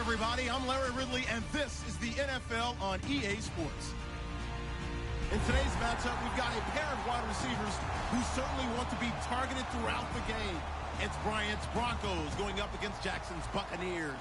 Everybody, I'm Larry Ridley, and this is the NFL on EA Sports. In today's matchup, we've got a pair of wide receivers who certainly want to be targeted throughout the game. It's Bryant's Broncos going up against Jackson's Buccaneers.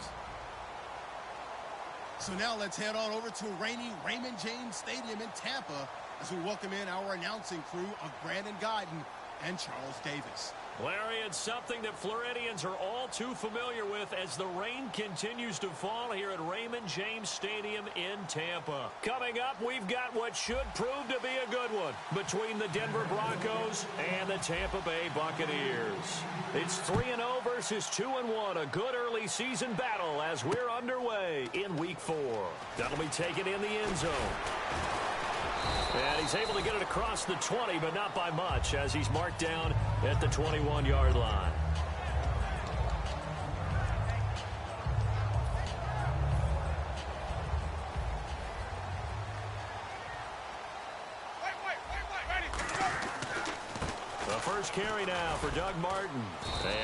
So now let's head on over to rainy Raymond James Stadium in Tampa as we welcome in our announcing crew of Brandon Guyton and Charles Davis. Larry, it's something that Floridians are all too familiar with as the rain continues to fall here at Raymond James Stadium in Tampa. Coming up, we've got what should prove to be a good one between the Denver Broncos and the Tampa Bay Buccaneers. It's 3-0 versus 2-1, a good early season battle as we're underway in Week 4. That'll be taken in the end zone. And he's able to get it across the 20, but not by much, as he's marked down at the 21-yard line. The first carry now for Doug Martin.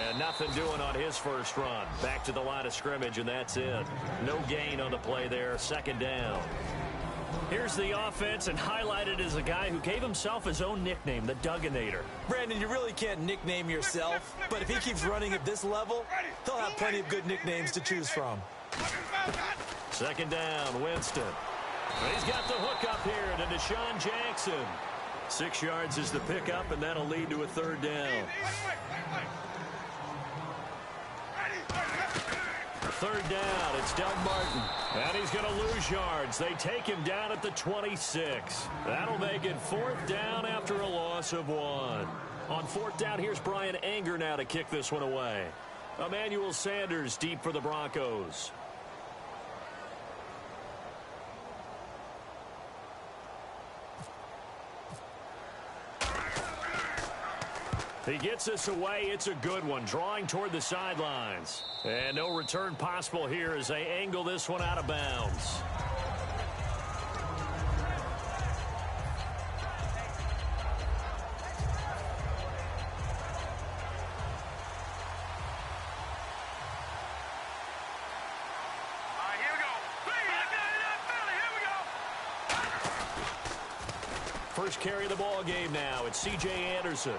And nothing doing on his first run. Back to the line of scrimmage, and that's it. No gain on the play there, second down. Here's the offense, and highlighted as a guy who gave himself his own nickname, the Dugginator. Brandon, you really can't nickname yourself, but if he keeps running at this level, he'll have plenty of good nicknames to choose from. Second down, Winston. He's got the hook up here to Deshaun Jackson. 6 yards is the pickup, and that'll lead to a third down. Third down, it's Doug Martin. And he's going to lose yards. They take him down at the 26. That'll make it fourth down after a loss of 1. On fourth down, here's Brian Anger now to kick this one away. Emmanuel Sanders deep for the Broncos. He gets this away. It's a good one, drawing toward the sidelines. And no return possible here as they angle this one out of bounds. First carry of the ball game now. It's C.J. Anderson.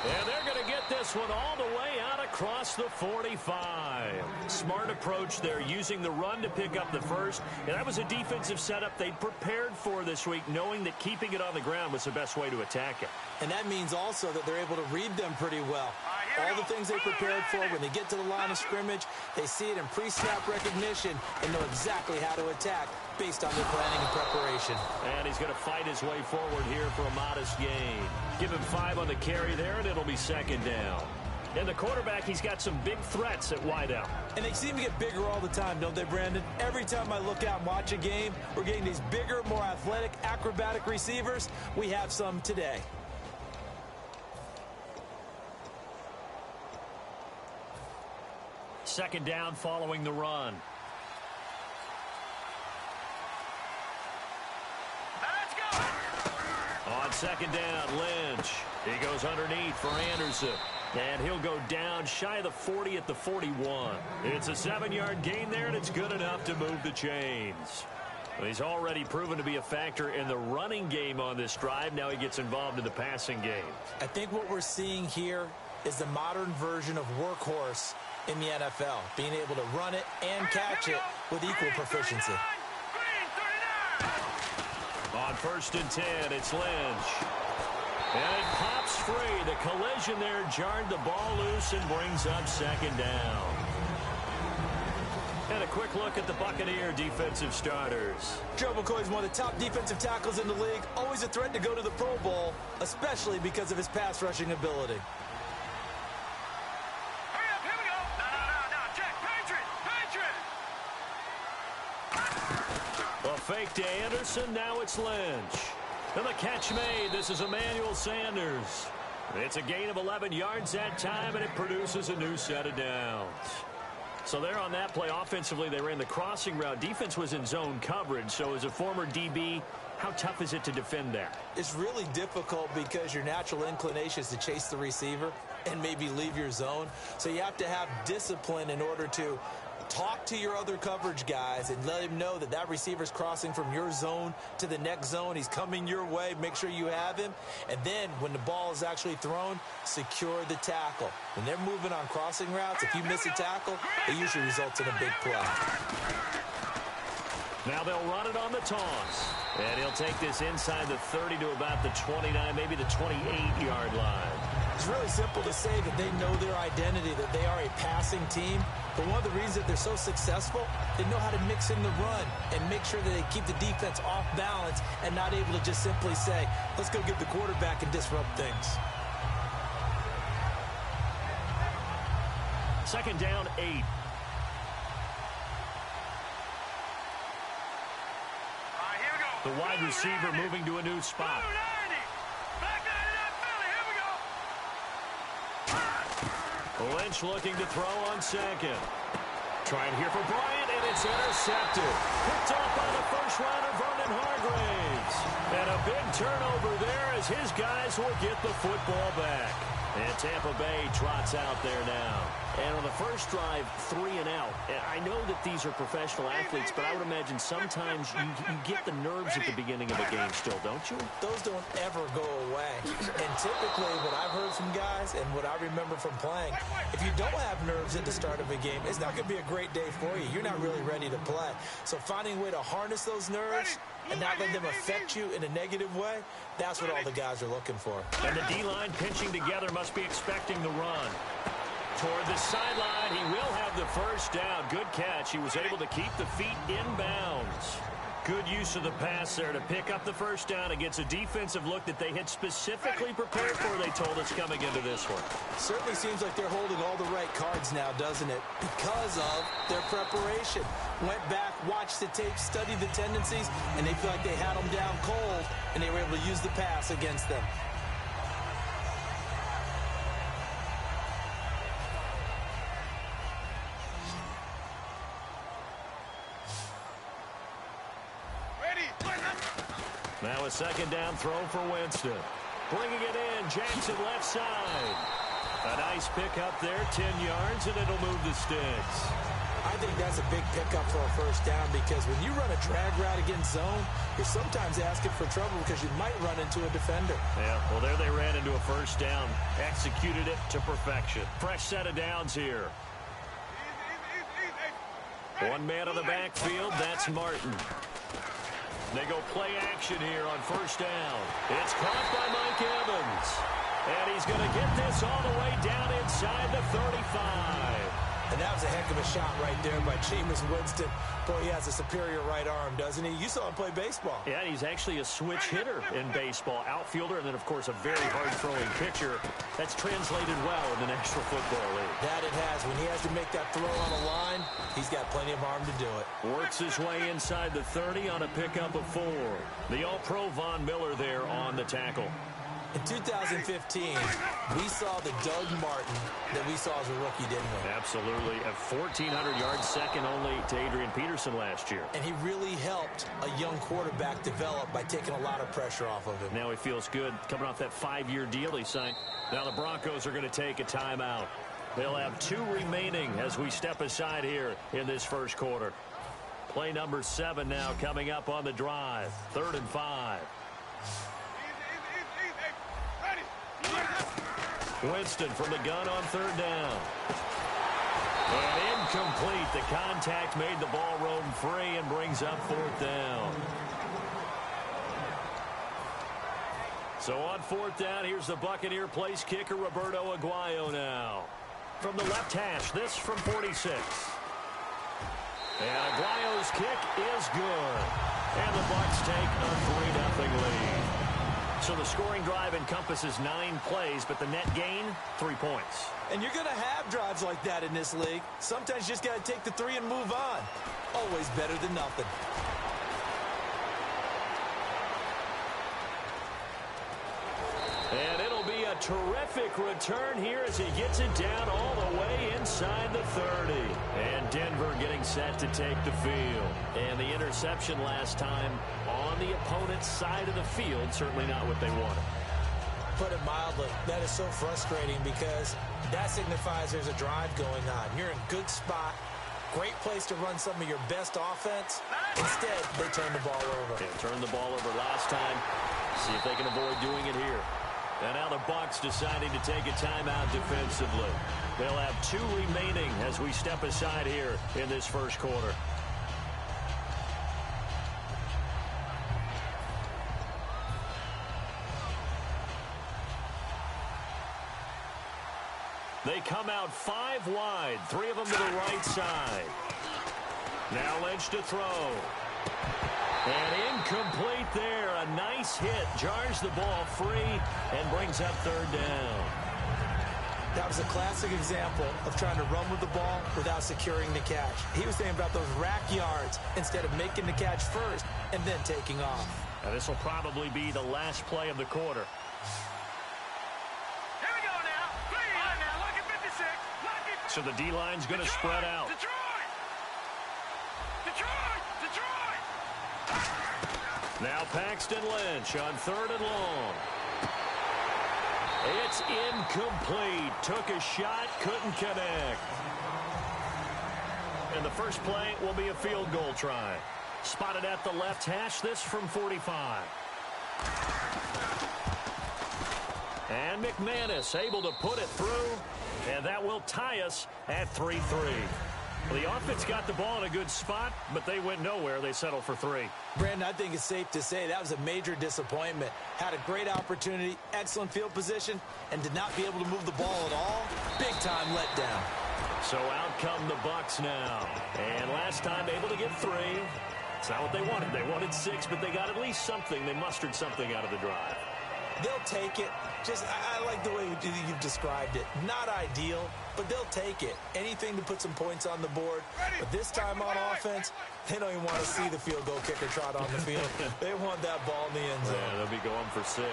And they're going to get this one all the way out across the 45. Smart approach there, using the run to pick up the first. And that was a defensive setup they prepared for this week, knowing that keeping it on the ground was the best way to attack it. And that means also that they're able to read them pretty well. All the things they prepared for, when they get to the line of scrimmage, they see it in pre-snap recognition and know exactly how to attack based on their planning and preparation. And he's going to fight his way forward here for a modest gain. Give him 5 on the carry there, and it'll be second down. And the quarterback, he's got some big threats at wideout. And they seem to get bigger all the time, don't they, Brandon? Every time I look out and watch a game, we're getting these bigger, more athletic, acrobatic receivers. We have some today. Second down following the run. On second down, Lynch. He goes underneath for Anderson. And he'll go down shy of the 40 at the 41. It's a 7-yard gain there, and it's good enough to move the chains. He's already proven to be a factor in the running game on this drive. Now he gets involved in the passing game. I think what we're seeing here is the modern version of workhorse in the NFL, being able to run it and catch it with equal proficiency. On 1st and 10, it's Lynch. And it pops free. The collision there jarred the ball loose and brings up second down. And a quick look at the Buccaneer defensive starters. Joe McCoy is one of the top defensive tackles in the league. Always a threat to go to the Pro Bowl, especially because of his pass rushing ability. Hurry up, here we go. No, check, Patriot. A fake to Anderson, now it's Lynch. And the catch made, this is Emmanuel Sanders. It's a gain of 11 yards that time, and it produces a new set of downs. So there on that play, offensively, they ran the crossing route. Defense was in zone coverage, so as a former DB, how tough is it to defend that? It's really difficult because your natural inclination is to chase the receiver and maybe leave your zone. So you have to have discipline in order to talk to your other coverage guys and let him know that that receiver's crossing from your zone to the next zone. He's coming your way. Make sure you have him. And then when the ball is actually thrown, secure the tackle. When they're moving on crossing routes, if you miss a tackle, it usually results in a big play. Now they'll run it on the toss. And he'll take this inside the 30 to about the 29, maybe the 28-yard line. It's really simple to say that they know their identity, that they are a passing team. But one of the reasons that they're so successful, they know how to mix in the run and make sure that they keep the defense off balance and not able to just simply say, let's go get the quarterback and disrupt things. Second down, 8. Here we go. The wide receiver moving to a new spot. Lynch looking to throw on second. Trying here for Bryant, and it's intercepted. Picked off by the first rounder, Vernon Hargraves. And a big turnover there as his guys will get the football back. And Tampa Bay trots out there now. And on the first drive, 3 and out. I know that these are professional athletes, but I would imagine sometimes you get the nerves at the beginning of a game still, don't you? Those don't ever go away. And typically what I've heard from guys and what I remember from playing, if you don't have nerves at the start of a game, it's not going to be a great day for you. You're not really ready to play. So finding a way to harness those nerves and not let them affect you in a negative way, that's what all the guys are looking for. And the D-line pinching together must be expecting the run. Toward the sideline, he will have the first down. Good catch. He was able to keep the feet in bounds. Good use of the pass there to pick up the first down against a defensive look that they had specifically prepared for, they told us, coming into this one. Certainly seems like they're holding all the right cards now, doesn't it? Because of their preparation. Went back, watched the tape, studied the tendencies, and they feel like they had them down cold, and they were able to use the pass against them. Now a second down throw for Winston. Bringing it in, Jackson left side. A nice pickup there, 10 yards, and it'll move the sticks. I think that's a big pickup for a first down because when you run a drag route against zone, you're sometimes asking for trouble because you might run into a defender. Yeah, well, there they ran into a first down. Executed it to perfection. Fresh set of downs here. One man on the backfield, that's Martin. They go play action here on first down. It's caught by Mike Evans. And he's going to get this all the way down inside the 35. And that was a heck of a shot right there by Jameis Winston. Boy, he has a superior right arm, doesn't he? You saw him play baseball. Yeah, he's actually a switch hitter in baseball. Outfielder, and then, of course, a very hard-throwing pitcher. That's translated well in the National Football League. That it has. When he has to make that throw on the line, he's got plenty of arm to do it. Works his way inside the 30 on a pickup of 4. The All-Pro Von Miller there on the tackle. In 2015, we saw the Doug Martin that we saw as a rookie, didn't we? Absolutely. A 1,400 yards, second only to Adrian Peterson last year. And he really helped a young quarterback develop by taking a lot of pressure off of him. Now he feels good coming off that 5-year deal he signed. Now the Broncos are going to take a timeout. They'll have 2 remaining as we step aside here in this first quarter. Play number 7 now coming up on the drive. 3rd and 5. Winston from the gun on 3rd down. And incomplete. The contact made the ball roam free and brings up 4th down. So on fourth down, here's the Buccaneer place kicker, Roberto Aguayo now. From the left hash, this from 46. And Aguayo's kick is good. And the Bucs take a 3-0 lead. So the scoring drive encompasses 9 plays, but the net gain, 3 points. And you're going to have drives like that in this league. Sometimes you just got to take the 3 and move on. Always better than nothing. And it'll be a terrific return here as he gets it down all the way inside the 30. And Denver getting set to take the field. And the interception last time on the opponent's side of the field, certainly not what they wanted. Put it mildly, that is so frustrating because that signifies there's a drive going on. You're in a good spot. Great place to run some of your best offense. Instead, they turn the ball over. Yeah, turned the ball over last time. See if they can avoid doing it here. And now the Bucs deciding to take a timeout defensively. They'll have 2 remaining as we step aside here in this first quarter. They come out 5 wide, 3 of them to the right side. Now Lynch to throw. And incomplete there. A nice hit. Jars the ball free and brings up 3rd down. That was a classic example of trying to run with the ball without securing the catch. He was thinking about those rack yards instead of making the catch first and then taking off. Now this will probably be the last play of the quarter. Here we go now. Please. All right, now, look at 56. Look at... So the D-line's going to spread out. Detroit! Detroit! Detroit! Now Paxton Lynch on 3rd and long. It's incomplete. Took a shot, couldn't connect. And the first play will be a field goal try. Spotted at the left hash, this from 45. And McManus able to put it through, and that will tie us at 3-3. The offense got the ball in a good spot, but they went nowhere. They settled for 3. Brandon, I think it's safe to say that was a major disappointment. Had a great opportunity, excellent field position, and did not be able to move the ball at all. Big-time letdown. So out come the Bucs now. And last time able to get 3. It's not what they wanted. They wanted 6, but they got at least something. They mustered something out of the drive. They'll take it. I like the way you've described it. Not ideal, but they'll take it. Anything to put some points on the board. But this time on offense, they don't even want to see the field goal kicker trot on the field. They want that ball in the end zone. Yeah, they'll be going for 6.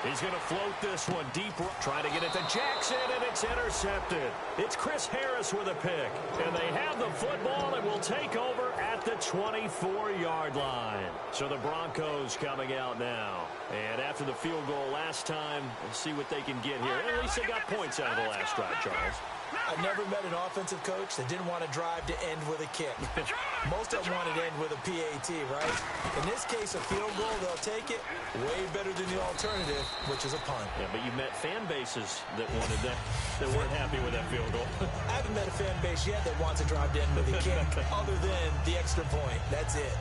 He's going to float this one deep. Trying to get it to Jackson, and it's intercepted. It's Chris Harris with a pick. And they have the football and will take over at the 24-yard line. So the Broncos coming out now. And after the field goal last time, we'll see what they can get here. At least they got points out of the last drive, Charles. I've never met an offensive coach that didn't want to drive to end with a kick. Most of them wanted to end with a PAT, right? In this case, a field goal, they'll take it. Way better than the alternative, which is a punt. Yeah, but you met fan bases that wanted that, that weren't happy with that field goal. I haven't met a fan base yet that wants to drive to end with a kick, other than the extra point. That's it.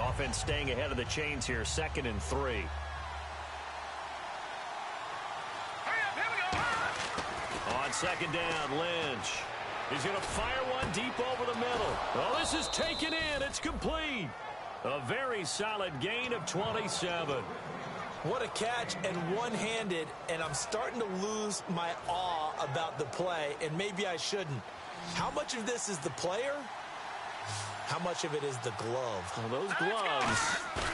Offense staying ahead of the chains here, 2nd and 3. Hurry up, here we go. On 2nd down, Lynch. He's going to fire one deep over the middle. Oh, this is taken in. It's complete. A very solid gain of 27. What a catch, and one-handed, and I'm starting to lose my awe about the play, and maybe I shouldn't. How much of this is the player? How much of it is the glove? Well, those gloves,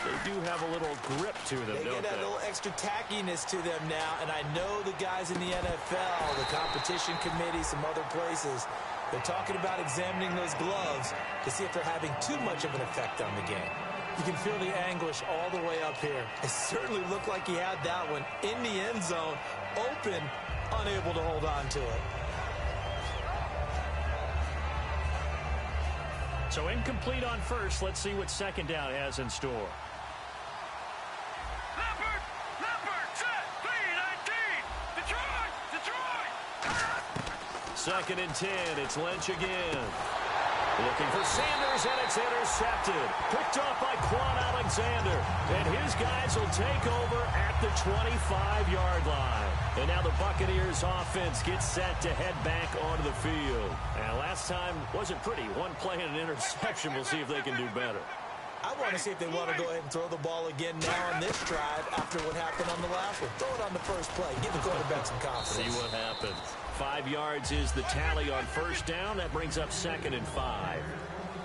they do have a little grip to them, They don't get a little extra tackiness to them now, and I know the guys in the NFL, the competition committee, some other places, they're talking about examining those gloves to see if they're having too much of an effect on the game. You can feel the anguish all the way up here. It certainly looked like he had that one in the end zone, open, unable to hold on to it. So incomplete on first. Let's see what 2nd down has in store. Leopard, set, 319. 2nd and 10. It's Lynch again. Looking for Sanders, and it's intercepted. Picked off by Quan Alexander. And his guys will take over at the 25-yard line. And now the Buccaneers offense gets set to head back onto the field. And last time wasn't pretty. One play and an interception. We'll see if they can do better. I want to see if they want to go ahead and throw the ball again now on this drive after what happened on the last one. Throw it on the first play. Give the quarterback some confidence. See what happens. 5 yards is the tally on 1st down. That brings up 2nd and 5.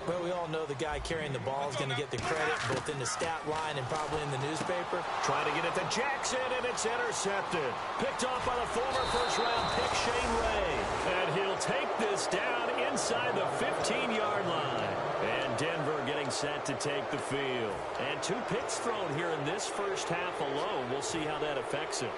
Well, we all know the guy carrying the ball is going to get the credit both in the stat line and probably in the newspaper. Trying to get it to Jackson, and it's intercepted. Picked off by the former first-round pick, Shane Ray. And he'll take this down inside the 15-yard line. And Denver getting set to take the field. And 2 picks thrown here in this first half alone. We'll see how that affects him.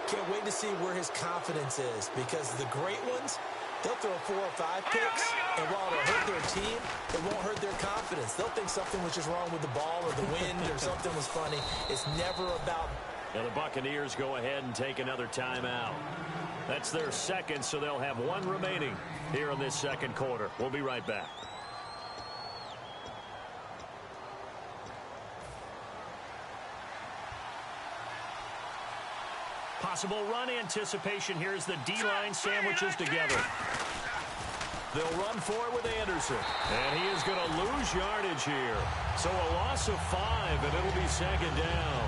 Can't wait to see where his confidence is, because the great ones, they'll throw 4 or 5 picks, and while it'll hurt their team, it won't hurt their confidence. They'll think something was just wrong with the ball or the wind or something was funny. It's never about... And the Buccaneers go ahead and take another timeout. That's their 2nd, so they'll have 1 remaining here in this 2nd quarter. We'll be right back. Possible run anticipation here as the D-line sandwiches together. They'll run for it with Anderson. And he is going to lose yardage here. So a loss of 5, and it'll be 2nd down.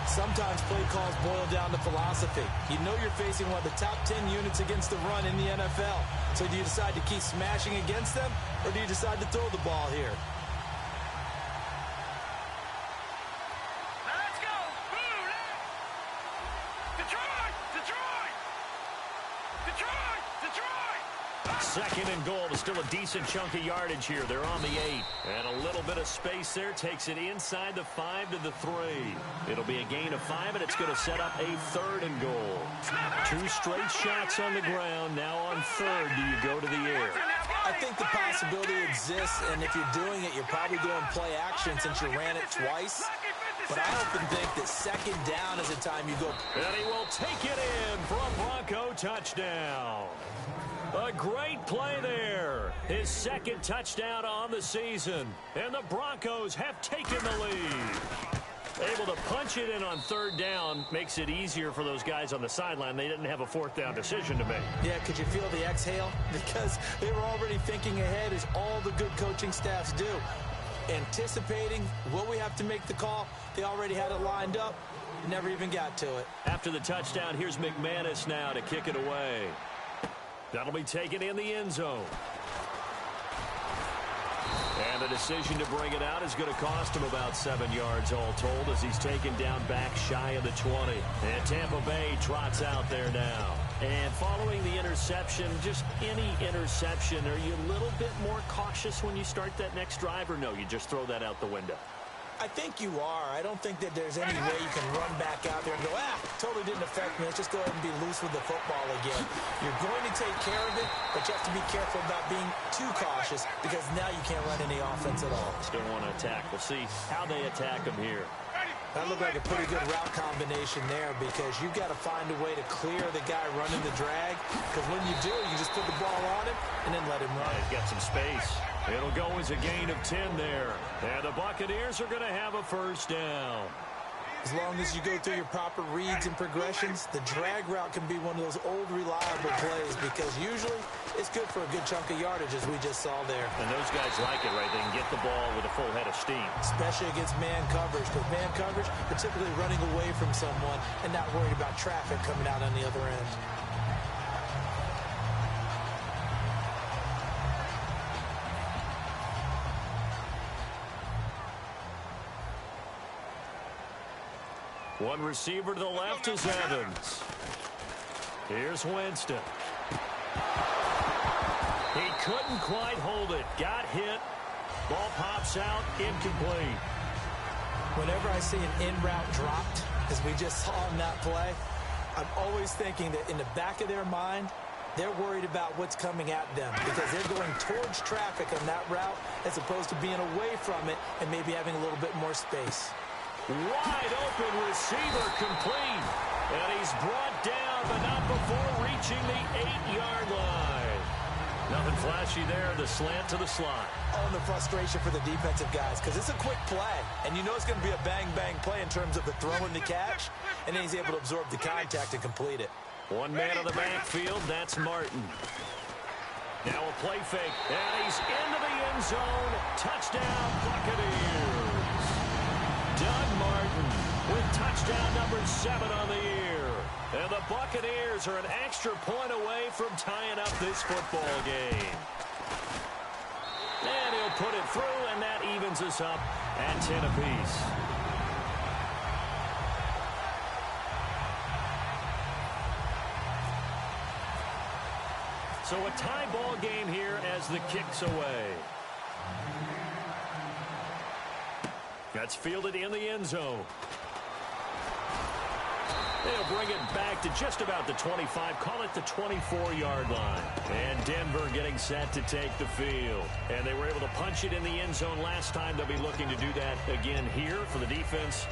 Sometimes play calls boil down to philosophy. You know you're facing one of the top 10 units against the run in the NFL. So do you decide to keep smashing against them, or do you decide to throw the ball here? Second and goal, but still a decent chunk of yardage here. They're on the 8. And a little bit of space there takes it inside the 5 to the 3. It'll be a gain of 5, and it's going to set up a 3rd and goal. 2 straight shots on the ground. Now on 3rd, do you go to the air? I think the possibility exists, and if you're doing it, you're probably doing play action since you ran it twice. But I often think that 2nd down is the time you go. And he will take it in for a Bronco touchdown. A great play there. His 2nd touchdown on the season. And the Broncos have taken the lead. Able to punch it in on 3rd down makes it easier for those guys on the sideline. They didn't have a 4th down decision to make. Yeah, could you feel the exhale? Because they were already thinking ahead, as all the good coaching staffs do. Anticipating, will we have to make the call? They already had it lined up. Never even got to it. After the touchdown, here's McManus now to kick it away. That'll be taken in the end zone. And the decision to bring it out is going to cost him about 7 yards all told, as he's taken down back shy of the 20. And Tampa Bay trots out there now. And following the interception, just any interception, are you a little bit more cautious when you start that next drive, or no, you just throw that out the window? I think you are. I don't think that there's any way you can run back out there and go, totally didn't affect me. Let's just go ahead and be loose with the football again. You're going to take care of it, but you have to be careful about being too cautious, because now you can't run any offense at all. Still want to attack. We'll see how they attack him here. That looked like a pretty good route combination there, because you've got to find a way to clear the guy running the drag, because when you do, you just put the ball on him and then let him run. He's got some space. It'll go as a gain of 10 there. And the Buccaneers are going to have a 1st down. As long as you go through your proper reads and progressions, the drag route can be one of those old reliable plays, because usually it's good for a good chunk of yardage, as we just saw there. And those guys like it, right? They can get the ball with a full head of steam. Especially against man coverage, because man coverage, particularly running away from someone and not worried about traffic coming out on the other end. One receiver to the left is Evans. Here's Winston. He couldn't quite hold it. Got hit. Ball pops out. Incomplete. Whenever I see an in-route dropped, as we just saw in that play, I'm always thinking that in the back of their mind, they're worried about what's coming at them, because they're going towards traffic on that route as opposed to being away from it and maybe having a little bit more space. Wide open receiver, complete. And he's brought down, but not before reaching the 8-yard line. Nothing flashy there. The slant to the slot. Oh, and the frustration for the defensive guys, because it's a quick play, and you know it's going to be a bang-bang play in terms of the throw and the catch, and then he's able to absorb the contact and complete it. One man on the backfield, that's Martin. Now a play fake, and he's into the end zone. Touchdown, Buccaneers. Doug Martin with touchdown number 7 on the year. And the Buccaneers are an extra point away from tying up this football game. And he'll put it through, and that evens us up at 10 apiece. So a tie ball game here as the kick's away. That's fielded in the end zone. They'll bring it back to just about the 25, call it the 24-yard line. And Denver getting set to take the field. And they were able to punch it in the end zone last time. They'll be looking to do that again here for the defense.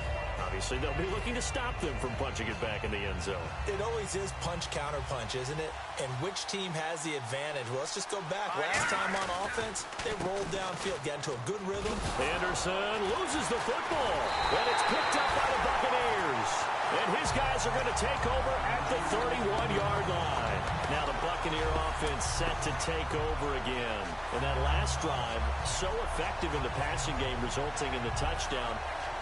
Obviously, they'll be looking to stop them from punching it back in the end zone. It always is punch-counter-punch, isn't it? And which team has the advantage? Well, let's just go back. Last time on offense, they rolled downfield, got into a good rhythm. Anderson loses the football, and it's picked up by the Buccaneers. And his guys are going to take over at the 31-yard line. Now the Buccaneer offense set to take over again. And that last drive, so effective in the passing game, resulting in the touchdown.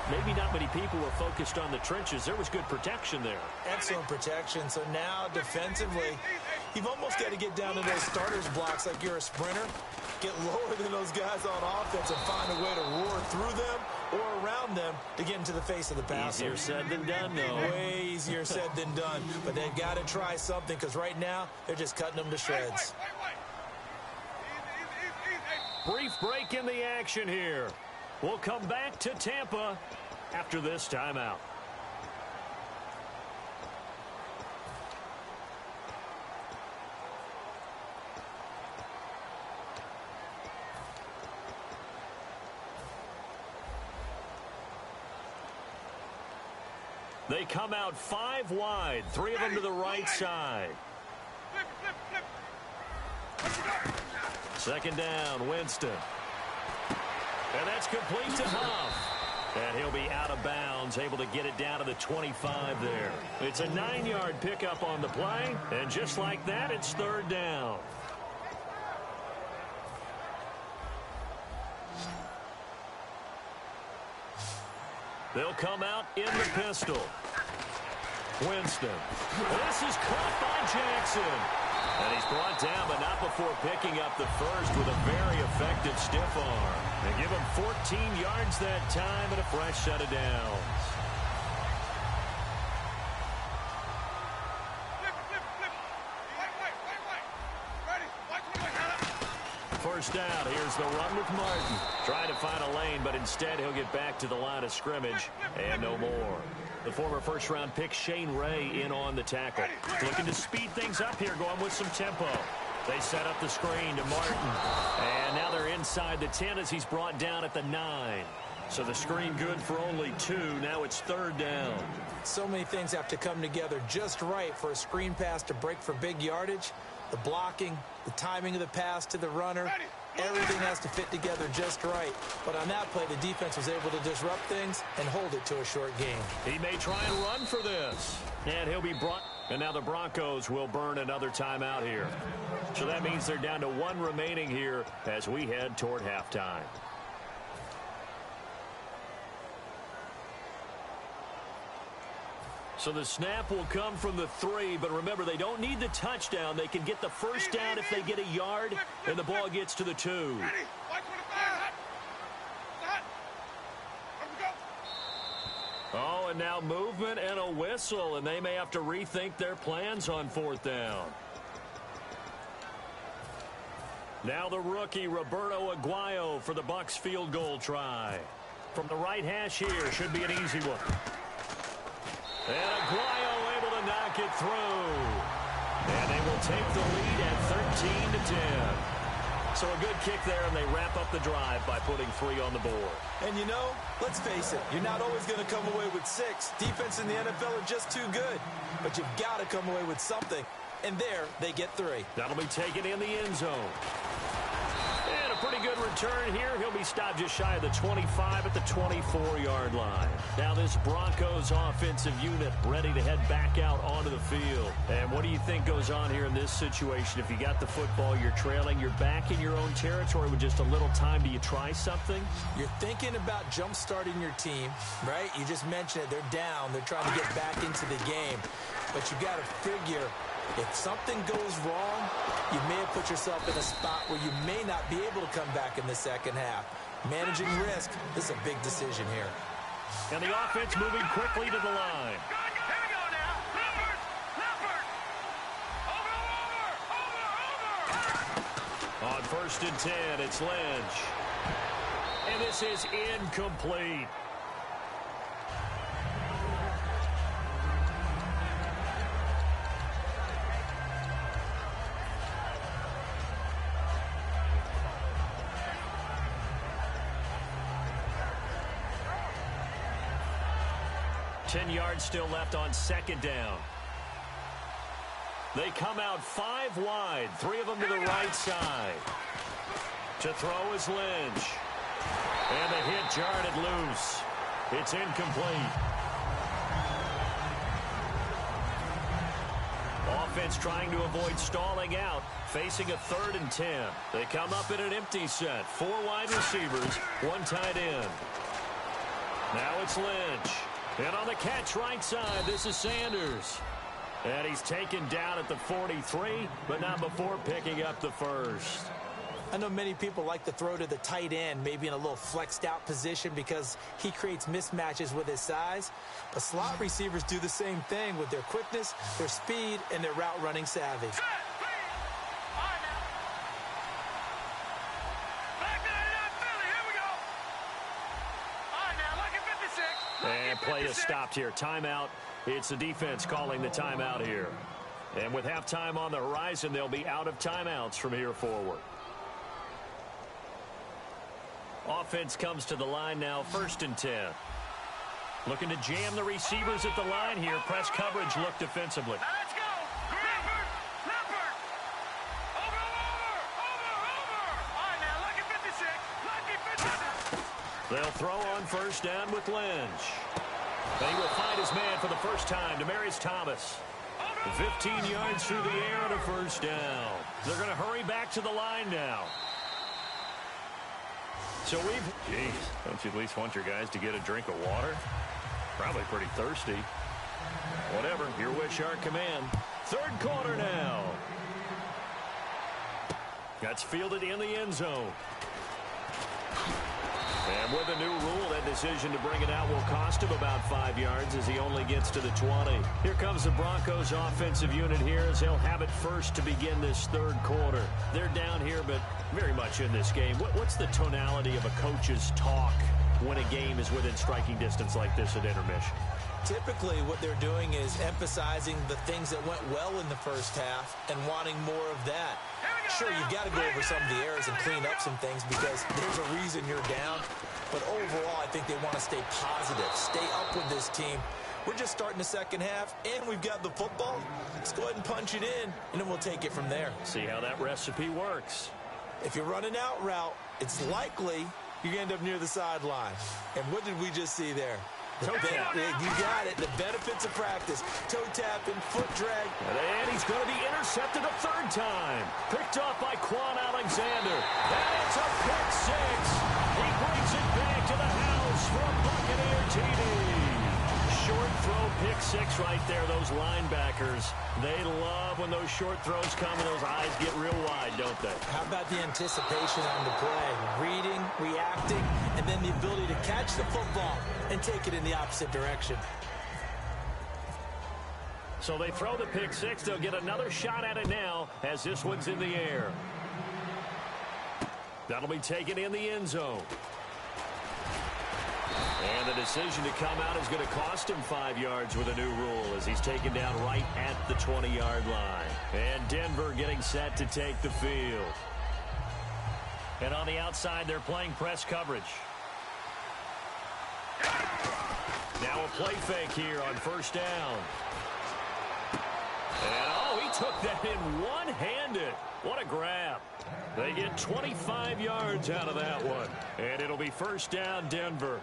Maybe not many people were focused on the trenches. There was good protection there. Excellent protection. So now defensively, you've almost got to get down to those starters blocks like you're a sprinter. Get lower than those guys on offense and find a way to roar through them or around them to get into the face of the passer. Easier said than done, though. Way easier said than done. But they've got to try something because right now they're just cutting them to shreds. Brief break in the action here. We'll come back to Tampa after this timeout. They come out 5 wide, 3 of them to the right side. Second down, Winston. And that's complete to Huff. And he'll be out of bounds, able to get it down to the 25 there. It's a 9-yard pickup on the play, and just like that, it's third down. They'll come out in the pistol. Winston. This is caught by Jackson. And he's brought down, but not before picking up the first with a very effective stiff arm. They give him 14 yards that time and a fresh set of downs. First down, here's the run with Martin. Trying to find a lane, but instead he'll get back to the line of scrimmage and no more. The former first-round pick Shane Ray in on the tackle. Looking to speed things up here, going with some tempo. They set up the screen to Martin. And now they're inside the 10 as he's brought down at the 9. So the screen good for only 2. Now it's third down. So many things have to come together just right for a screen pass to break for big yardage. The blocking, the timing of the pass to the runner, everything has to fit together just right. But on that play, the defense was able to disrupt things and hold it to a short game. He may try and run for this. And he'll be brought. And now the Broncos will burn another timeout here. So that means they're down to 1 remaining here as we head toward halftime. So the snap will come from the 3, but remember, they don't need the touchdown. They can get the first down if they get a yard, and the ball gets to the 2. Oh, and now movement and a whistle, and they may have to rethink their plans on 4th down. Now the rookie, Roberto Aguayo, for the Bucs field goal try. From the right hash here, should be an easy one. And Aguayo able to knock it through. And they will take the lead at 13-10. So a good kick there, and they wrap up the drive by putting 3 on the board. And you know, let's face it, you're not always going to come away with 6. Defense in the NFL are just too good. But you've got to come away with something. and there they get 3. That'll be taken in the end zone. And a pretty good return here. He'll be stopped just shy of the 25 at the 24-yard line. Now this Broncos offensive unit ready to head back out onto the field. And what do you think goes on here in this situation? If you got the football, you're trailing, you're back in your own territory with just a little time. Do you try something? You're thinking about jump-starting your team, right? You just mentioned it. They're down. They're trying to get back into the game. But you got to figure, if something goes wrong, you may have put yourself in a spot where you may not be able to come back in the second half. Managing risk, this is a big decision here. And the offense moving quickly to the line. Here we go now. Leopard. Over. On 1st and 10, it's Lynch. And this is incomplete. Ten yards still left on 2nd down. They come out 5 wide, 3 of them to the right side. To throw is Lynch. And the hit jarred it loose. It's incomplete. Offense trying to avoid stalling out, facing a 3rd and 10. They come up in an empty set. 4 wide receivers, 1 tight end. Now it's Lynch. And on the catch right side, this is Sanders. And he's taken down at the 43, but not before picking up the 1st. I know many people like to throw to the tight end, maybe in a little flexed out position because he creates mismatches with his size. But slot receivers do the same thing with their quickness, their speed, and their route running savvy. And play is stopped here. Timeout. It's the defense calling the timeout here. And with halftime on the horizon, they'll be out of timeouts from here forward. Offense comes to the line now, 1st and 10. Looking to jam the receivers at the line here. Press coverage look defensively. Let's go. Leopard. Over. All right, now, lucky 56. Lucky 56. They'll throw on 1st down with Lynch. And he will find his man for the first time, Demaryius Thomas. 15 yards through the air on a 1st down. They're going to hurry back to the line now. So Jeez, don't you at least want your guys to get a drink of water? Probably pretty thirsty. Whatever, your wish, our command. 3rd quarter now. That's fielded in the end zone. And with a new rule, that decision to bring it out will cost him about 5 yards as he only gets to the 20. Here comes the Broncos offensive unit here as they'll have it first to begin this 3rd quarter. They're down here, but very much in this game. What's the tonality of a coach's talk when a game is within striking distance like this at intermission? Typically, what they're doing is emphasizing the things that went well in the first half and wanting more of that. Sure, you've got to go over some of the errors and clean up some things because there's a reason you're down. But overall, I think they want to stay positive, stay up with this team. We're just starting the second half, and we've got the football. Let's go ahead and punch it in, and then we'll take it from there. See how that recipe works. If you're running out route, it's likely you're going to end up near the sideline. And what did we just see there? Toe tap. You got it. The benefits of practice. Toe tapping, foot drag. And he's going to be intercepted a 3rd time. Picked off by Quan Alexander. And it's a pick 6. He brings it back to the house for a Buccaneer TD. Short throw pick 6 right there. Those linebackers, they love when those short throws come and those eyes get real wide, don't they? How about the anticipation on the play? Reading, reacting, and then the ability to catch the football and take it in the opposite direction. So they throw the pick 6. They'll get another shot at it now as this one's in the air. That'll be taken in the end zone. And the decision to come out is going to cost him 5 yards with a new rule as he's taken down right at the 20-yard line. And Denver getting set to take the field. And on the outside, they're playing press coverage. Now a play fake here on 1st down. And, he took that in one-handed. What a grab. They get 25 yards out of that one. And it'll be first down, Denver.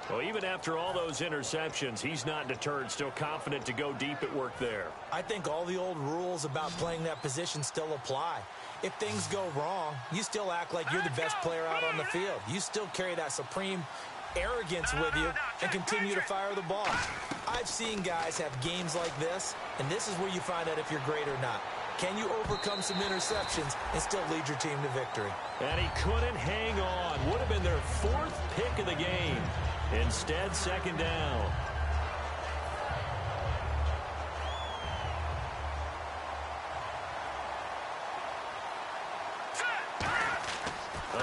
Well, even after all those interceptions, he's not deterred, still confident to go deep at work there. I think all the old rules about playing that position still apply. If things go wrong, you still act like you're the best player out on the field. You still carry that supreme arrogance with you and continue to fire the ball. I've seen guys have games like this, and this is where you find out if you're great or not. Can you overcome some interceptions and still lead your team to victory? And he couldn't hang on. Would have been their 4th pick of the game. Instead, second down.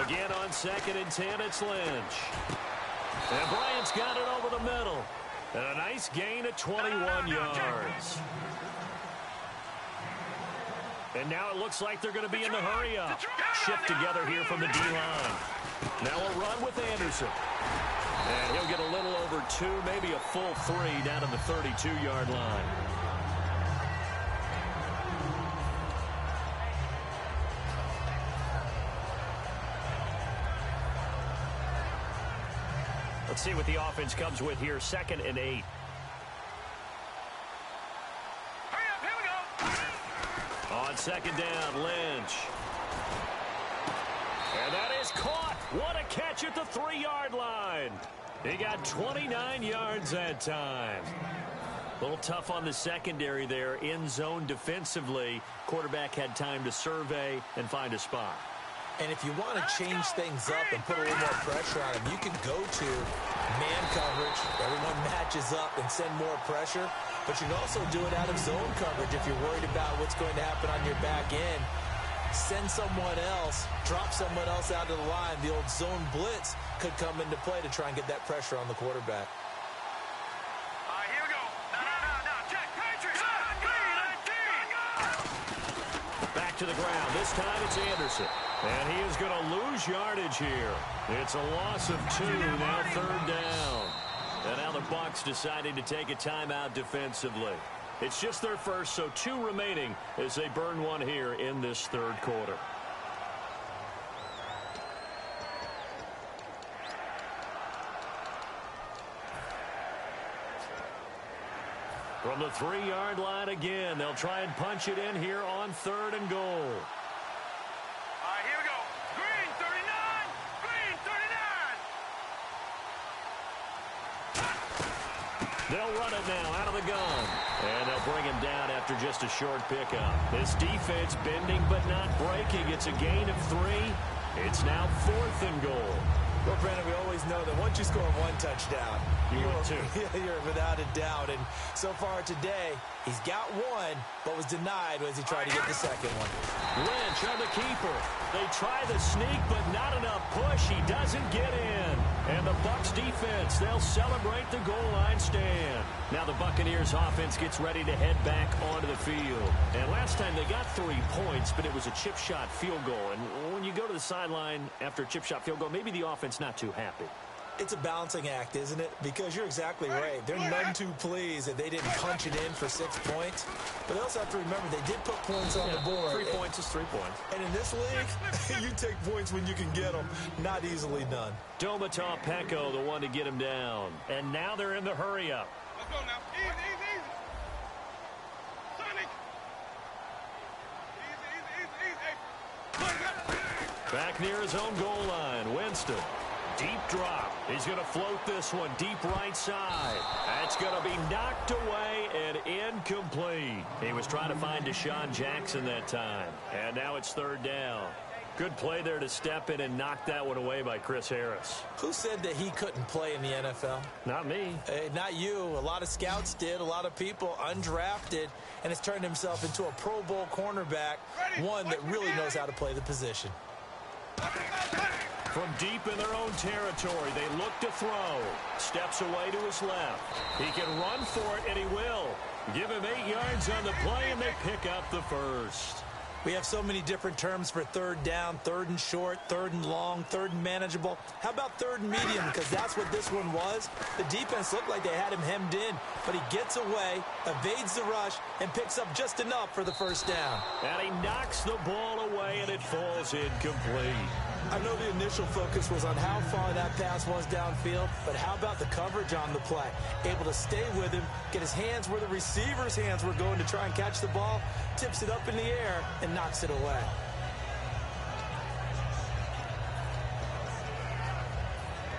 Again on 2nd and 10, it's Lynch. And Bryant's got it over the middle. And a nice gain of 21 yards. And now it looks like they're going to be in the hurry-up. Shift together here from the D-line. Now a run with Anderson. And he'll get a little over 2, maybe a full 3 down to the 32-yard line. Let's see what the offense comes with here. 2nd and 8. Hurry up, here we go. On 2nd down, Lynch. And that is caught. What a catch at the 3-yard line. He got 29 yards that time. A little tough on the secondary there. In zone defensively. Quarterback had time to survey and find a spot. And if you want to change things up and put a little more pressure on him, you can go to man coverage. Everyone matches up and send more pressure. But you can also do it out of zone coverage if you're worried about what's going to happen on your back end. Send someone else, drop someone else out of the line. The old zone blitz could come into play to try and get that pressure on the quarterback. All right, here we go. Now, check. Patriots. Back to the ground. This time it's Anderson. And he is going to lose yardage here. It's a loss of 2, now 3rd down. And now the Bucs deciding to take a timeout defensively. It's just their first, so 2 remaining as they burn one here in this 3rd quarter. From the 3-yard line again, they'll try and punch it in here on 3rd and goal. Here we go. Green 39. Green 39. They'll run it now out of the gun. And they'll bring him down after just a short pickup. This defense bending but not breaking. It's a gain of 3. It's now 4th and goal. Well, Brandon, we always know that once you score 1 touchdown, you're without a doubt. And so far today, he's got 1, but was denied as he tried to get the second one. Lynch on the keeper. They try the sneak, but not enough push. He doesn't get in. And the Bucs defense, they'll celebrate the goal line stand. Now the Buccaneers offense gets ready to head back onto the field. And last time they got 3 points, but it was a chip shot field goal. And when you go to the sideline after a chip shot field goal, maybe the offense not too happy. It's a balancing act, isn't it? Because you're exactly right. They're none too pleased that they didn't punch it in for 6 points. But they also have to remember they did put points on the board. 3 points is 3 points. And in this league, you take points when you can get them. Not easily done. Domata Peko, the one to get him down. And now they're in the hurry-up. Let's go now. Easy. Sonic. Easy. Back near his own goal line, Winston. Deep drop. He's going to float this one deep right side. That's going to be knocked away and incomplete. He was trying to find Deshaun Jackson that time. And now it's 3rd down. Good play there to step in and knock that one away by Chris Harris. Who said that he couldn't play in the NFL? Not me. Hey, not you. A lot of scouts did. A lot of people undrafted. And has turned himself into a Pro Bowl cornerback. One that really knows how to play the position. From deep in their own territory, they look to throw. Steps away to his left. He can run for it, and he will. Give him 8 yards on the play, and they pick up the first. We have so many different terms for third down, third and short, third and long, third and manageable. How about third and medium? Because that's what this one was. The defense looked like they had him hemmed in, but he gets away, evades the rush, and picks up just enough for the first down. And he knocks the ball away, and it falls incomplete. I know the initial focus was on how far that pass was downfield, but how about the coverage on the play? Able to stay with him, get his hands where the receiver's hands were going to try and catch the ball, tips it up in the air, and knocks it away.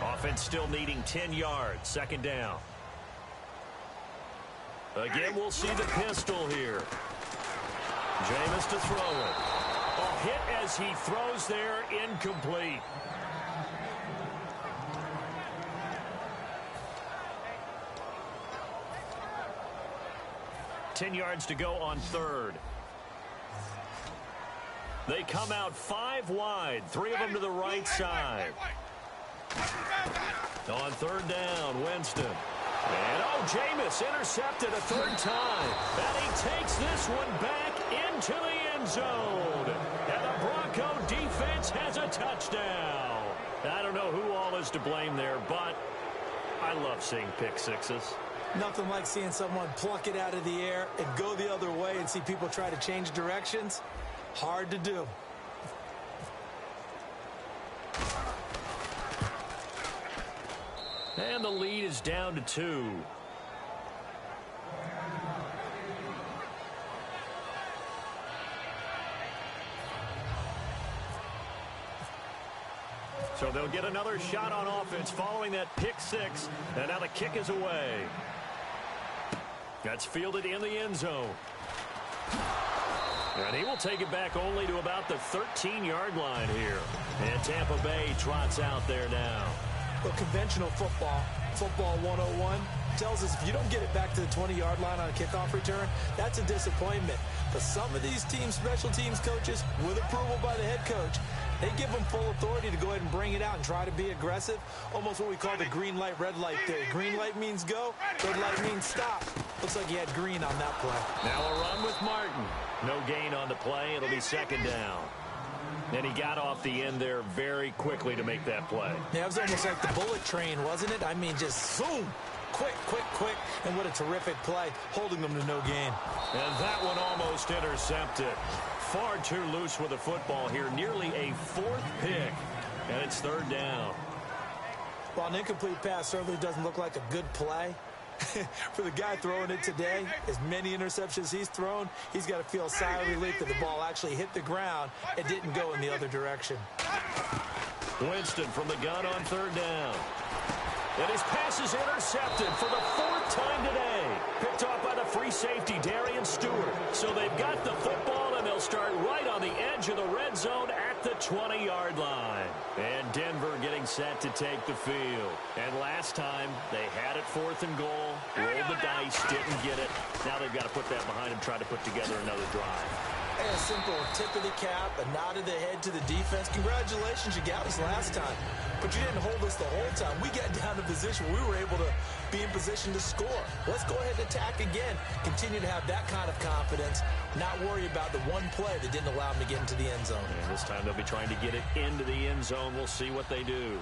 Offense still needing 10 yards, second down. Again, we'll see the pistol here. Jameis to throw it. A hit as he throws there, incomplete. $10 yards to go on third. They come out 5 wide, 3 of them to the right side. On third down, Winston. And Jameis intercepted a third time. And he takes this one back into the end zone. And the Bronco defense has a touchdown. I don't know who all is to blame there, but I love seeing pick sixes. Nothing like seeing someone pluck it out of the air and go the other way and see people try to change directions. Hard to do. And the lead is down to 2. So they'll get another shot on offense following that pick six. And now the kick is away. That's fielded in the end zone. And he will take it back only to about the 13-yard line here. And Tampa Bay trots out there now. Well, conventional football 101, tells us if you don't get it back to the 20-yard line on a kickoff return, that's a disappointment. But some of these teams, special teams coaches, with approval by the head coach, they give them full authority to go ahead and bring it out and try to be aggressive. Almost what we call the green light, red light theory. Green light means go, red light means stop. Looks like he had green on that play. Now a run with Martin. No gain on the play. It'll be second down. And he got off the end there very quickly to make that play. Yeah, it was almost like the bullet train, wasn't it? I mean, just zoom. Quick. And what a terrific play, holding them to no gain. And that one almost intercepted. Far too loose with the football here. Nearly a 4th pick. And it's third down. Well, an incomplete pass certainly doesn't look like a good play. For the guy throwing it today, as many interceptions he's thrown, he's got to feel a sigh of relief that the ball actually hit the ground and didn't go in the other direction. Winston from the gun on third down. And his pass is intercepted for the 4th time today. Picked off by the free safety, Darian Stewart. So they've got the football, and they'll start right on the edge of the red zone at the 20-yard line. And Denver getting set to take the field. And last time, they had it 4th and goal, rolled the dice, didn't get it. Now they've got to put that behind them, try to put together another drive. And a simple tip of the cap, a nod of the head to the defense. Congratulations, you got us last time. But you didn't hold us the whole time. We got down to position where we were able to be in position to score. Let's go ahead and attack again. Continue to have that kind of confidence. Not worry about the one play that didn't allow them to get into the end zone. And this time they'll be trying to get it into the end zone. We'll see what they do.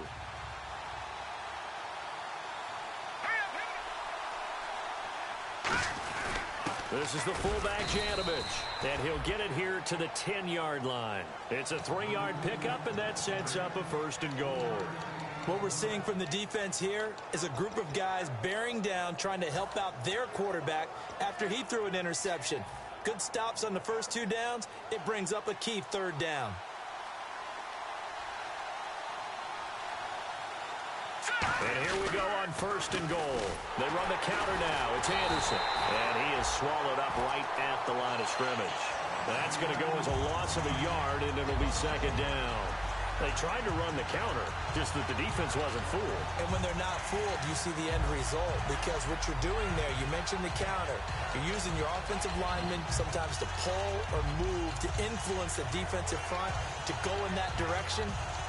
This is the fullback, Janovich, and he'll get it here to the 10-yard line. It's a 3-yard pickup, and that sets up a 1st and goal. What we're seeing from the defense here is a group of guys bearing down, trying to help out their quarterback after he threw an interception. Good stops on the first 2 downs. It brings up a key 3rd down. And here we go on 1st and goal. They run the counter now. It's Anderson. And he is swallowed up right at the line of scrimmage. That's going to go as a loss of a yard, and it'll be 2nd down. They tried to run the counter, just that the defense wasn't fooled. And when they're not fooled, you see the end result. Because what you're doing there, you mentioned the counter. You're using your offensive linemen sometimes to pull or move, to influence the defensive front, to go in that direction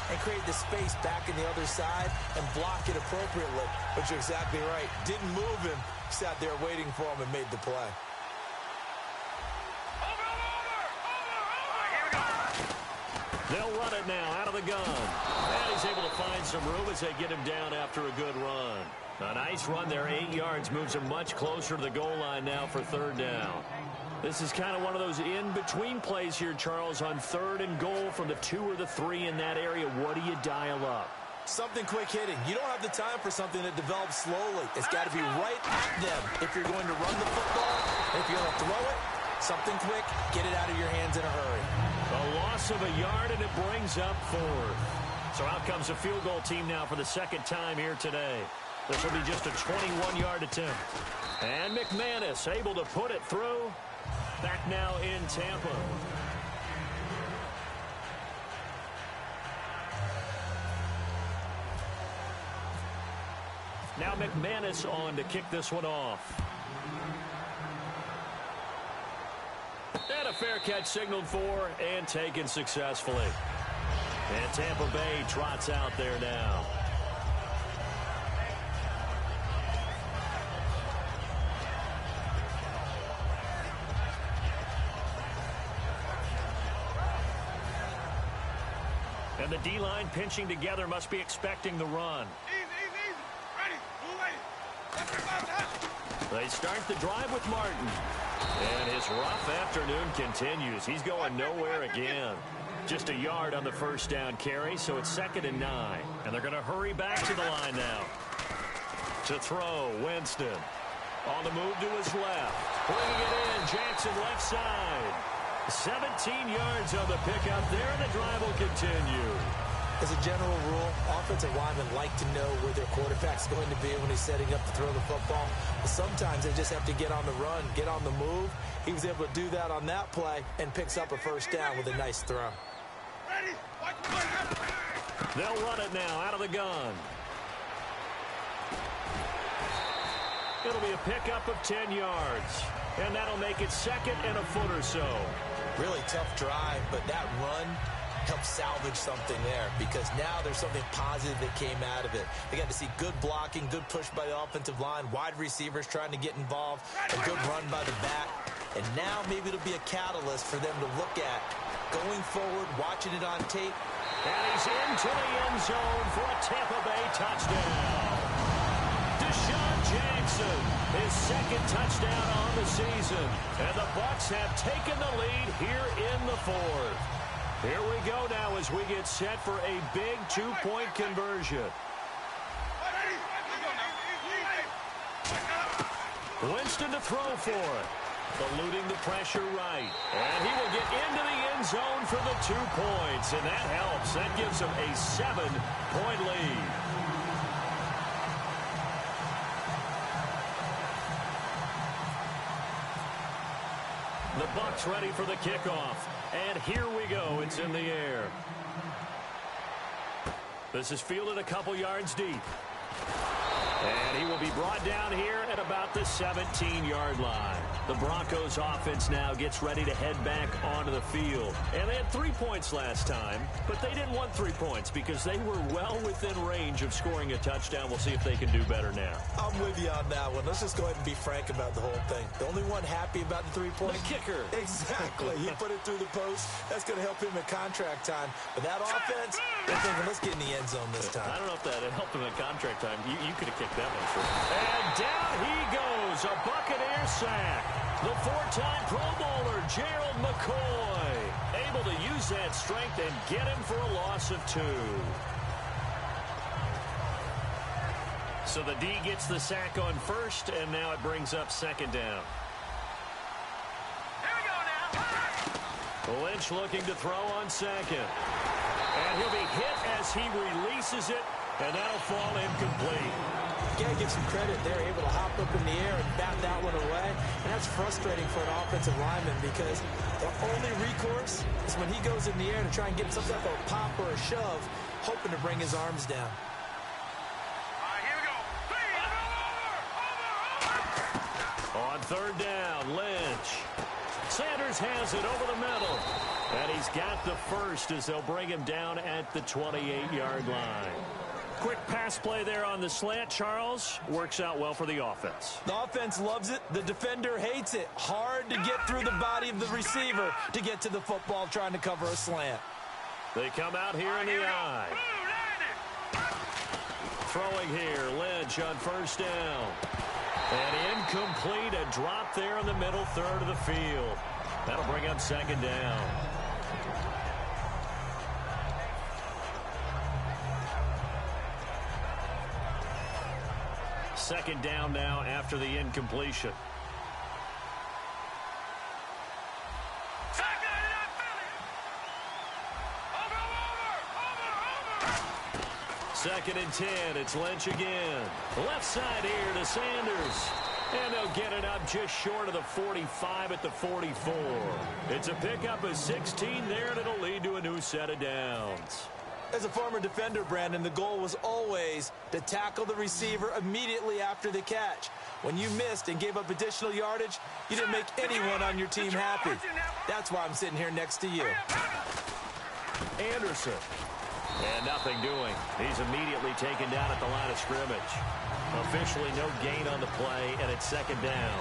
and create the space back in the other side and block it appropriately. But you're exactly right. Didn't move him. Sat there waiting for him and made the play. it now out of the gun. And he's able to find some room as they get him down after a good run. A nice run there, 8 yards, moves him much closer to the goal line now for third down. This is kind of one of those in-between plays here, Charles, on third and goal from the 2 or the 3 in that area. What do you dial up? Something quick hitting. You don't have the time for something that develops slowly. It's got to be right at them if you're going to run the football. If you're going to throw it, something quick, get it out of your hands in a hurry. A loss of a yard, and it brings up 4th. So out comes a field goal team now for the second time here today. This will be just a 21-yard attempt. And McManus able to put it through. Back now in Tampa. Now McManus on to kick this one off. And a fair catch signaled for and taken successfully. And Tampa Bay trots out there now. And the D-line pinching together, must be expecting the run. Easy. Ready. Move late. They start the drive with Martin. And his rough afternoon continues. He's going nowhere again. Just a yard on the first down carry, so it's 2nd and 9. And they're going to hurry back to the line now. To throw, Winston. On the move to his left. Bringing it in, Jackson left side. 17 yards on the pickup there, and the drive will continue. As a general rule, offensive linemen like to know where their quarterback's going to be when he's setting up to throw the football. But sometimes they just have to get on the run, get on the move. He was able to do that on that play and picks up a first down with a nice throw. They'll run it now out of the gun. It'll be a pickup of 10 yards. And that'll make it 2nd and a foot or so. Really tough drive, but that run helped salvage something there because now there's something positive that came out of it. They got to see good blocking, good push by the offensive line, wide receivers trying to get involved, a good run by the back. And now maybe it'll be a catalyst for them to look at going forward, watching it on tape. And he's into the end zone for a Tampa Bay touchdown. Deshaun Jackson, his 2nd touchdown on the season. And the Bucs have taken the lead here in the 4th. Here we go now as we get set for a big 2-point conversion. Winston to throw for it. Eluding the pressure right. And he will get into the end zone for the 2 points. And that helps. That gives him a 7-point lead. The Bucs ready for the kickoff. And here we go. It's in the air. This is fielded a couple yards deep. And he will be brought down here at about the 17-yard line. The Broncos offense now gets ready to head back onto the field. And they had 3 points last time, but they didn't want 3 points because they were well within range of scoring a touchdown. We'll see if they can do better now. I'm with you on that one. Let's just go ahead and be frank about the whole thing. The only one happy about the 3 points? The kicker. Exactly. He put it through the post. That's going to help him at contract time. But that offense, they're thinking, let's get in the end zone this time. I don't know if that helped him at contract time. You could have kicked that one through. And down he goes. A Buccaneer sack. The 4-time Pro Bowler, Gerald McCoy, able to use that strength and get him for a loss of 2. So the D gets the sack on first, and now it brings up 2nd down. Here we go now. Lynch looking to throw on 2nd. And he'll be hit as he releases it, and that'll fall incomplete. You got to give some credit. They're able to hop up in the air and bat that one away. And that's frustrating for an offensive lineman because the only recourse is when he goes in the air to try and get some type of a pop or a shove, hoping to bring his arms down. All right, here we go. Over. On 3rd down, Lynch. Sanders has it over the middle. And he's got the first as they'll bring him down at the 28-yard line. Quick pass play there on the slant, Charles. Works out well for the offense. The offense loves it. The defender hates it. Hard to get through the body of the receiver to get to the football trying to cover a slant. They come out here in the eye. Throwing here, Lynch on first down. And incomplete, a drop there in the middle third of the field. That'll bring up second down. Second down now after the incompletion. Second and 10. It's Lynch again. Left side here to Sanders. And they'll get it up just short of the 45 at the 44. It's a pickup of 16 there, and it'll lead to a new set of downs. As a former defender, Brandon, the goal was always to tackle the receiver immediately after the catch. When you missed and gave up additional yardage, you didn't make anyone on your team happy. That's why I'm sitting here next to you. Anderson. And nothing doing. He's immediately taken down at the line of scrimmage. Officially no gain on the play, and it's second down.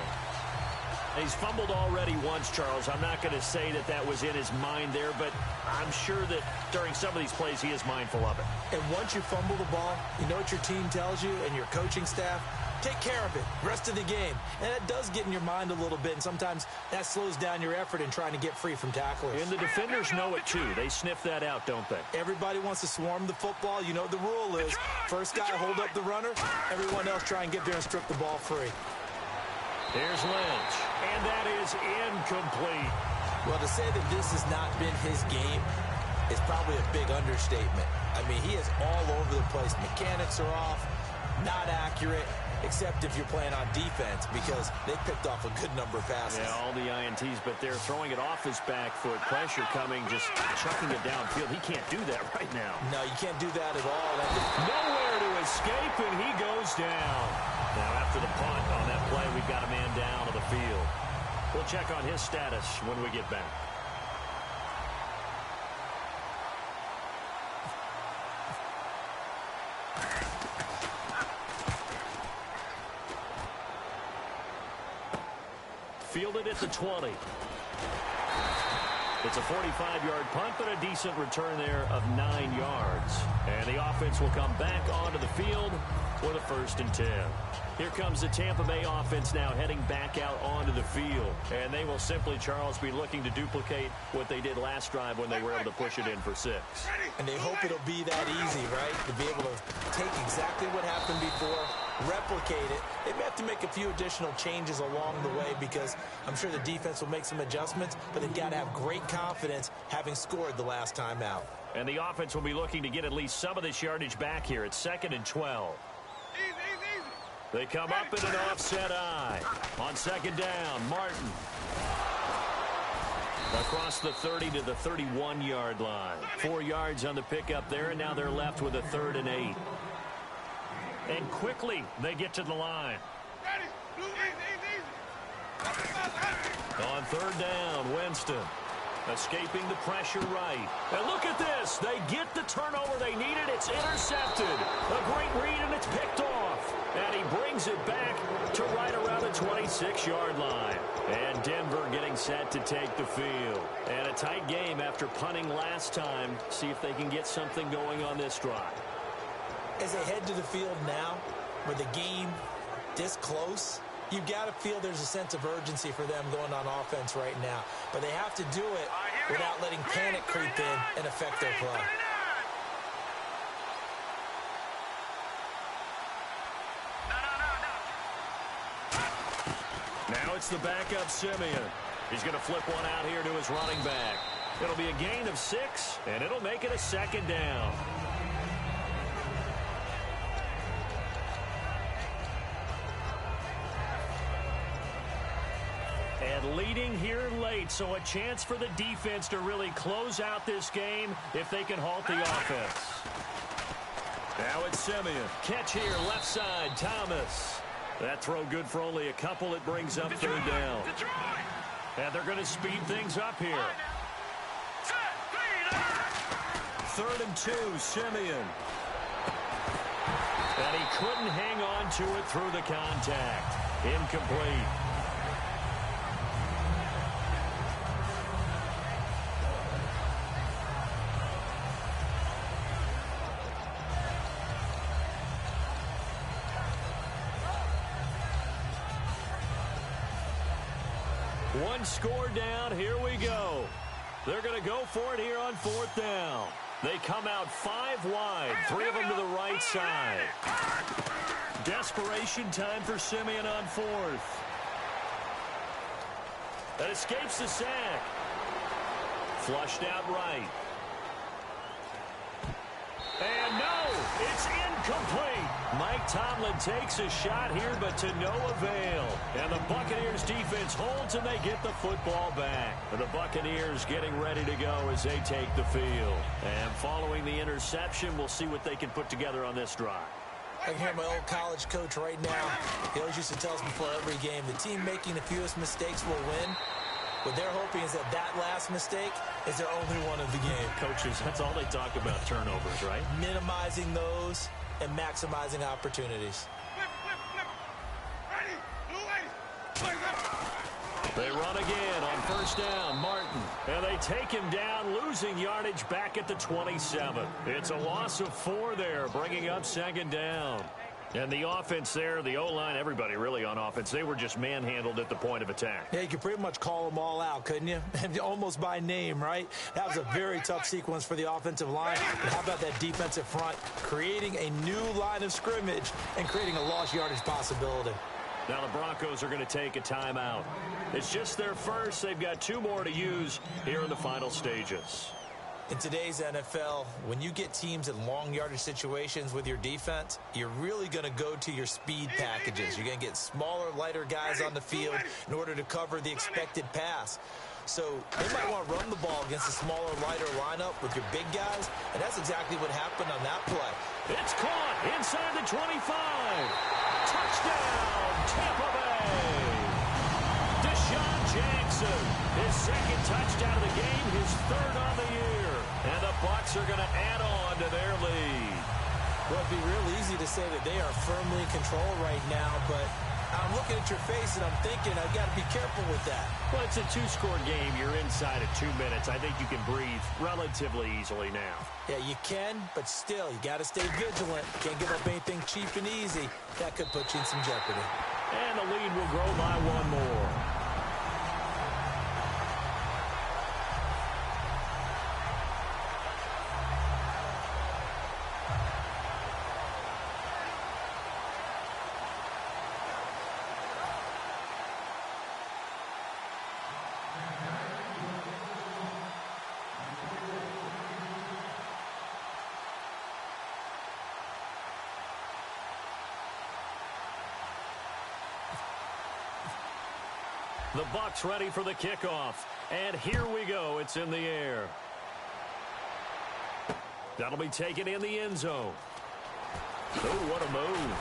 He's fumbled already once, Charles. I'm not going to say that that was in his mind there, but I'm sure that during some of these plays he is mindful of it. And once you fumble the ball, you know what your team tells you and your coaching staff? Take care of it rest of the game. And it does get in your mind a little bit, and sometimes that slows down your effort in trying to get free from tacklers. And the defenders know it too. They sniff that out, don't they? Everybody wants to swarm the football. You know what the rule is. First guy hold up the runner, everyone else try and get there and strip the ball free. Here's Lynch, and that is incomplete. Well, to say that this has not been his game is probably a big understatement. I mean, he is all over the place. Mechanics are off, not accurate, except if you're playing on defense, because they picked off a good number of passes. Yeah, all the INTs, but they're throwing it off his back foot. Pressure coming, just chucking it downfield. He can't do that right now. No, you can't do that at all. Nowhere to escape, and he goes down. Now, after the punt on that play, we've got a man down on the field. We'll check on his status when we get back. Fielded at the 20. It's a 45-yard punt, but a decent return there of 9 yards. And the offense will come back onto the field with a 1st and 10. Here comes the Tampa Bay offense now heading back out onto the field. And they will simply, Charles, be looking to duplicate what they did last drive when they were able to push it in for 6. And they hope it'll be that easy, right? To be able to take exactly what happened before, replicate it. They may have to make a few additional changes along the way because I'm sure the defense will make some adjustments, but they've got to have great confidence having scored the last time out. And the offense will be looking to get at least some of this yardage back here. It's 2nd and 12. They come up in an offset eye. On 2nd down, Martin. Across the 30 to the 31-yard line. 4 yards on the pickup there, and now they're left with a 3rd and 8. And quickly, they get to the line. On 3rd down, Winston. Escaping the pressure right. And look at this. They get the turnover they needed. It's intercepted. A great read, and it's picked off. And he brings it back to right around the 26-yard line. And Denver getting set to take the field. And a tight game after punting last time. See if they can get something going on this drive. As they head to the field now, with the game this close, you've got to feel there's a sense of urgency for them going on offense right now. But they have to do it without letting panic creep in and affect their play. Now it's the backup Simeon. He's going to flip one out here to his running back. It'll be a gain of 6, and it'll make it a 2nd down. And leading here late, so a chance for the defense to really close out this game if they can halt the offense. Now it's Simeon. Catch here, left side, Thomas. That throw good for only a couple. It brings up 3rd down. And they're going to speed things up here. 3rd and 2, Simeon. And he couldn't hang on to it through the contact. Incomplete. One score down. Here we go. They're going to go for it here on 4th down. They come out 5 wide, 3 of them to the right side. Desperation time for Simeon on 4th. That escapes the sack. Flushed out right. And no, it's incomplete. Mike Tomlin takes a shot here, but to no avail. And the Buccaneers defense holds, and they get the football back. The Buccaneers getting ready to go as they take the field. And following the interception, we'll see what they can put together on this drive. I can hear my old college coach right now. He always used to tell us before every game, the team making the fewest mistakes will win. What they're hoping is that last mistake is their only one of the game. Coaches, that's all they talk about, turnovers, right? Minimizing those and maximizing opportunities. They run again on 1st down, Martin. And they take him down, losing yardage back at the 27. It's a loss of 4 there, bringing up 2nd down. And the offense there, the O-line, everybody really on offense, they were just manhandled at the point of attack. Yeah, you could pretty much call them all out, couldn't you? Almost by name, right? That was a very tough sequence for the offensive line. But how about that defensive front, creating a new line of scrimmage and creating a lost yardage possibility? Now the Broncos are going to take a timeout. It's just their first. They've got 2 more to use here in the final stages. In today's NFL, when you get teams in long yardage situations with your defense, you're really going to go to your speed packages. You're going to get smaller, lighter guys on the field in order to cover the expected pass. So they might want to run the ball against a smaller, lighter lineup with your big guys, and that's exactly what happened on that play. It's caught inside the 25. Touchdown, Tampa Bay. Deshaun Jackson, his 2nd touchdown of the game, his 3rd on the year. And the Bucs are going to add on to their lead. Well, it'd be real easy to say that they are firmly in control right now, but I'm looking at your face and I'm thinking I've got to be careful with that. Well, it's a 2-score game. You're inside of 2 minutes. I think you can breathe relatively easily now. Yeah, you can, but still, you got to stay vigilant. Can't give up anything cheap and easy. That could put you in some jeopardy. And the lead will grow by 1 more. The Bucs ready for the kickoff. And here we go. It's in the air. That'll be taken in the end zone. Oh, what a move.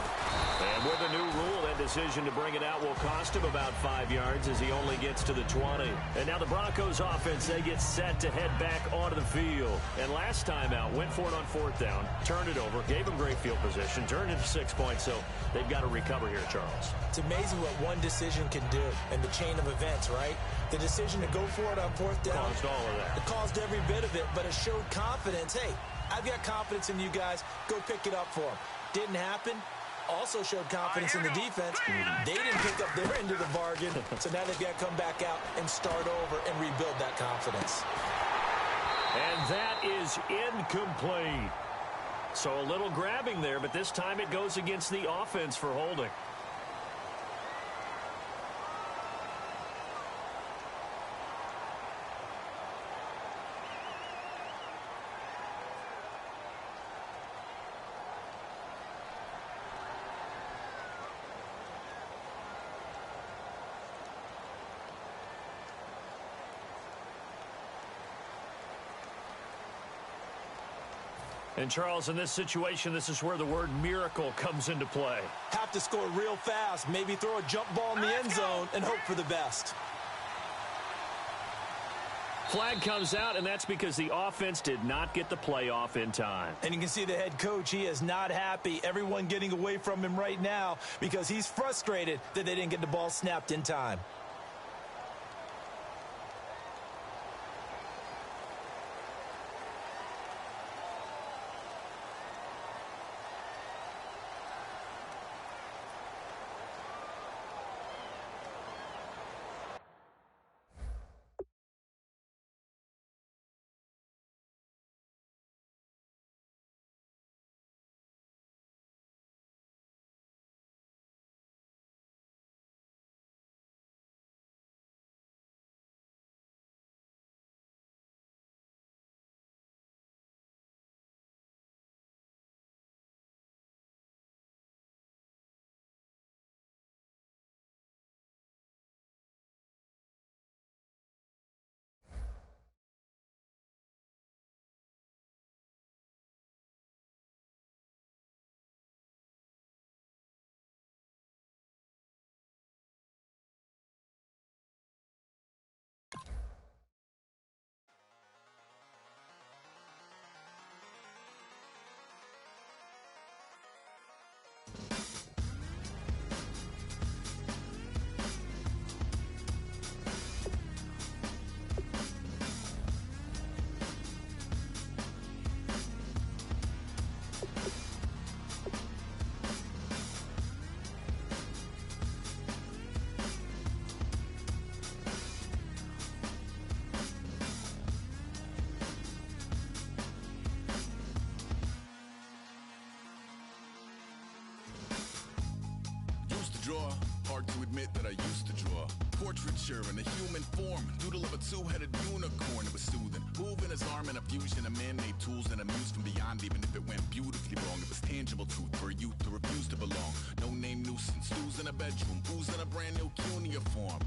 And with a new rule, that decision to bring it out will cost him about 5 yards as he only gets to the 20. And now the Broncos offense, they get set to head back onto the field. And last time out, went for it on 4th down, turned it over, gave him great field position, turned it to 6 points, so they've got to recover here, Charles. It's amazing what one decision can do in the chain of events, right? The decision to go for it on 4th down. Caused all of that. It caused every bit of it, but it showed confidence. Hey, I've got confidence in you guys. Go pick it up for them. Didn't happen. Also showed confidence in the defense. They didn't pick up their end of the bargain, so now they've got to come back out and start over and rebuild that confidence. And that is incomplete. So a little grabbing there, but this time it goes against the offense for holding. And, Charles, in this situation, this is where the word miracle comes into play. Have to score real fast, maybe throw a jump ball in the end zone and hope for the best. Flag comes out, and that's because the offense did not get the play off in time. And you can see the head coach, he is not happy. Everyone getting away from him right now because he's frustrated that they didn't get the ball snapped in time. draw. Hard to admit that I used to draw. Portraiture in a human form. Doodle of a two-headed unicorn. It was soothing. Moving his arm in a fusion of man-made tools and a muse from beyond. Even if it went beautifully wrong, it was tangible truth for a youth to refuse to belong. No name nuisance. Who's in a bedroom? Who's in a brand new cuneiform?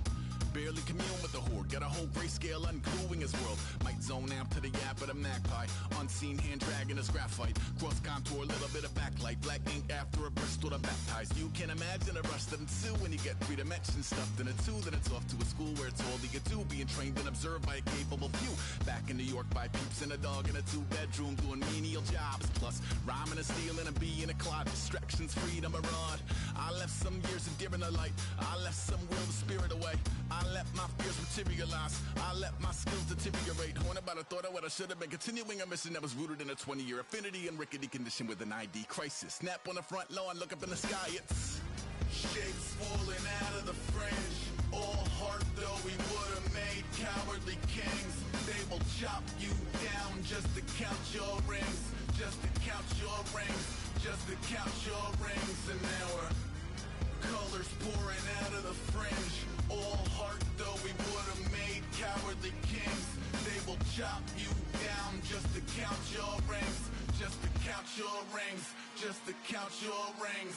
Barely commune with the horde. Got a whole grayscale ungluing his world. Might zone out to the yap of a magpie. Unseen hand dragging his graphite. Cross contour, little bit of backlight. Black ink after a Bristol to baptize. You can imagine a rush that ensue when you get 3 dimensions stuffed in a 2. Then it's off to a school where it's all that you do. Being trained and observed by a capable few. Back in New York by peeps and a dog in a 2-bedroom doing menial jobs. Plus rhyming and stealing and being a clod. Distractions, freedom, a rod. I left some years of deer in the light. I left some will, the spirit away. I let my fears materialize. I let my skills deteriorate. Horn about a thought of what I should have been. Continuing a mission that was rooted in a 20-year affinity and rickety condition with an ID crisis. Snap on the front lawn, look up in the sky. It's shapes falling out of the fringe. All heart though we would have made cowardly kings. They will chop you down just to count your rings. Just to count your rings. Just to count your rings. And now we're colors pouring out of the fringe. All heart though we would have made cowardly kings. They will chop you down just to count your rings. Just to count your rings. Just to count your rings.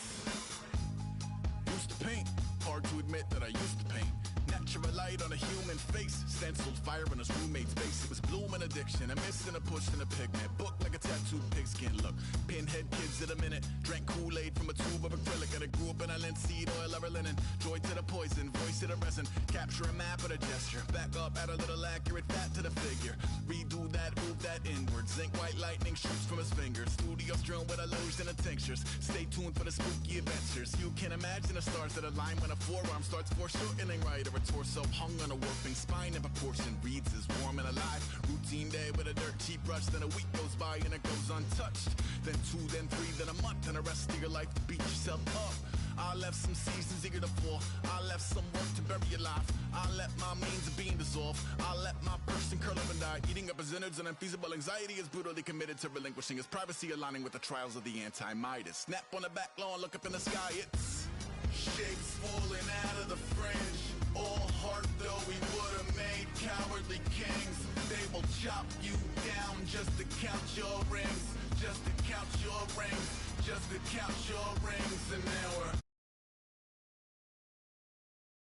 Used to paint. Hard to admit that I used to paint. Natural light on a human face. Stenciled fire in his roommate's face. It was bloom and addiction. A miss and a push and a pigment. Book like a tattooed pigskin look. Pinhead kids in a minute. Drank Kool-Aid from a tube of acrylic. And I grew up in a linseed oil or a linen. Joy to the poison. Voice to the resin. Capture a map of a gesture. Back up, add a little accurate fat to the figure. Redo that, move that inward. Zinc white lightning shoots from his fingers. Studio strewn with illusion and tinctures. Stay tuned for the spooky adventures. You can imagine the stars that align when a forearm starts foreshortening right. Or a torso hung on a warping spine in proportion. Reads as warm and alive. Routine day with a dirt cheap brush. Then a week goes by and it goes untouched. Then 2, then 3, then a month. And the rest of your life to beat yourself up. I left some seasons eager to fall. I left some work to bury alive. I let my means of being dissolve. I let my person curl up and die. Eating up his innards and unfeasible anxiety is brutally committed to relinquishing his privacy, aligning with the trials of the anti-Midas. Snap on the back lawn, look up in the sky. It's shapes falling out of the fringe. All heart though we would have made cowardly kings. They will chop you down just to count your rings. Just to count your rings. Just to count your rings. And now we're